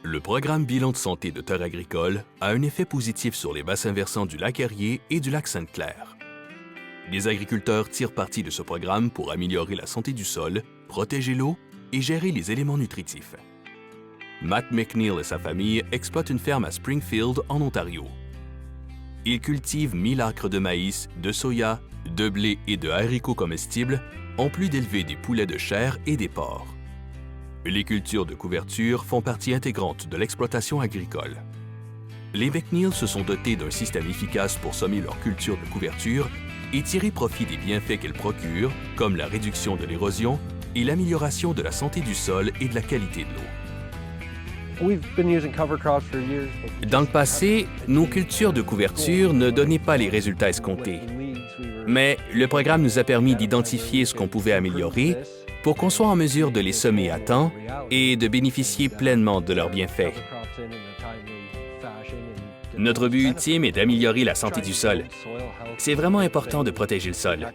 Le programme Bilan de santé de terres agricoles a un effet positif sur les bassins versants du lac Erie et du lac Sainte-Claire. Les agriculteurs tirent parti de ce programme pour améliorer la santé du sol, protéger l'eau et gérer les éléments nutritifs. Matt McNeil et sa famille exploitent une ferme à Springfield, en Ontario. Ils cultivent 1000 acres de maïs, de soya, de blé et de haricots comestibles, en plus d'élever des poulets de chair et des porcs. Les cultures de couverture font partie intégrante de l'exploitation agricole. Les McNeil se sont dotés d'un système efficace pour semer leurs cultures de couverture et tirer profit des bienfaits qu'elles procurent, comme la réduction de l'érosion et l'amélioration de la santé du sol et de la qualité de l'eau. Dans le passé, nos cultures de couverture ne donnaient pas les résultats escomptés. Mais le programme nous a permis d'identifier ce qu'on pouvait améliorer pour qu'on soit en mesure de les semer à temps et de bénéficier pleinement de leurs bienfaits. Notre but ultime est d'améliorer la santé du sol. C'est vraiment important de protéger le sol.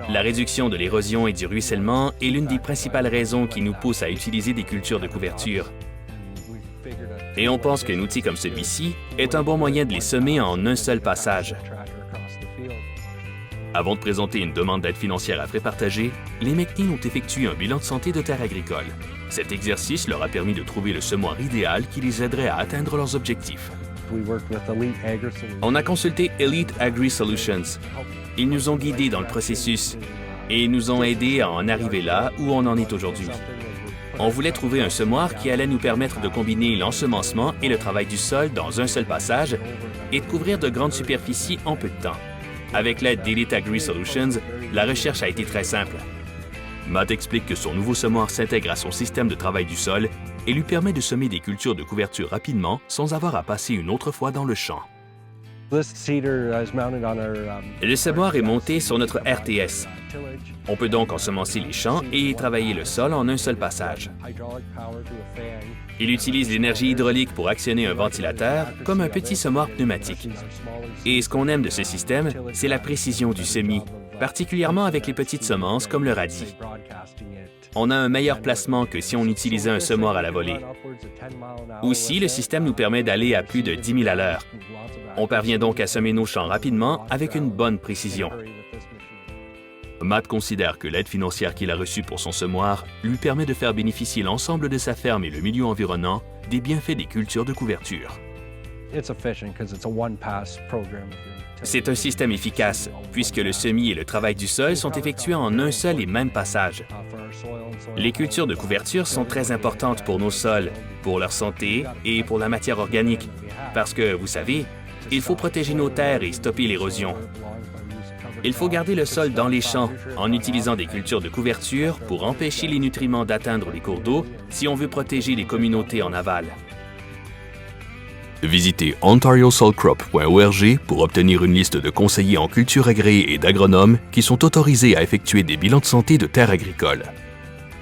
La réduction de l'érosion et du ruissellement est l'une des principales raisons qui nous poussent à utiliser des cultures de couverture. Et on pense qu'un outil comme celui-ci est un bon moyen de les semer en un seul passage. Avant de présenter une demande d'aide financière à frais partagés, les McNeil ont effectué un bilan de santé de terres agricoles. Cet exercice leur a permis de trouver le semoir idéal qui les aiderait à atteindre leurs objectifs. On a consulté Elite Agri Solutions. Ils nous ont guidés dans le processus et nous ont aidés à en arriver là où on en est aujourd'hui. On voulait trouver un semoir qui allait nous permettre de combiner l'ensemencement et le travail du sol dans un seul passage et de couvrir de grandes superficies en peu de temps. Avec l'aide d'Elite Agri Solutions, la recherche a été très simple. Matt explique que son nouveau semoir s'intègre à son système de travail du sol et lui permet de semer des cultures de couverture rapidement sans avoir à passer une autre fois dans le champ. Le semoir est monté sur notre RTS. On peut donc ensemencer les champs et travailler le sol en un seul passage. Il utilise l'énergie hydraulique pour actionner un ventilateur comme un petit semoir pneumatique. Et ce qu'on aime de ce système, c'est la précision du semis, particulièrement avec les petites semences comme le radis. On a un meilleur placement que si on utilisait un semoir à la volée. Aussi, le système nous permet d'aller à plus de 10 000 à l'heure. On parvient donc à semer nos champs rapidement avec une bonne précision. Matt considère que l'aide financière qu'il a reçue pour son semoir lui permet de faire bénéficier l'ensemble de sa ferme et le milieu environnant des bienfaits des cultures de couverture. C'est un système efficace, puisque le semis et le travail du sol sont effectués en un seul et même passage. Les cultures de couverture sont très importantes pour nos sols, pour leur santé et pour la matière organique, parce que, vous savez, il faut protéger nos terres et stopper l'érosion. Il faut garder le sol dans les champs en utilisant des cultures de couverture pour empêcher les nutriments d'atteindre les cours d'eau si on veut protéger les communautés en aval. Visitez ontariosoilcrop.org pour obtenir une liste de conseillers en culture agréés et d'agronomes qui sont autorisés à effectuer des bilans de santé de terres agricoles.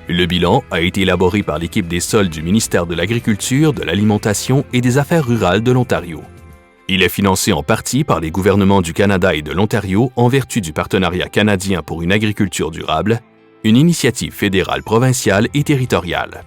Le bilan a été élaboré par l'équipe des sols du ministère de l'Agriculture, de l'Alimentation et des Affaires rurales de l'Ontario. Il est financé en partie par les gouvernements du Canada et de l'Ontario en vertu du Partenariat canadien pour une agriculture durable, une initiative fédérale, provinciale et territoriale.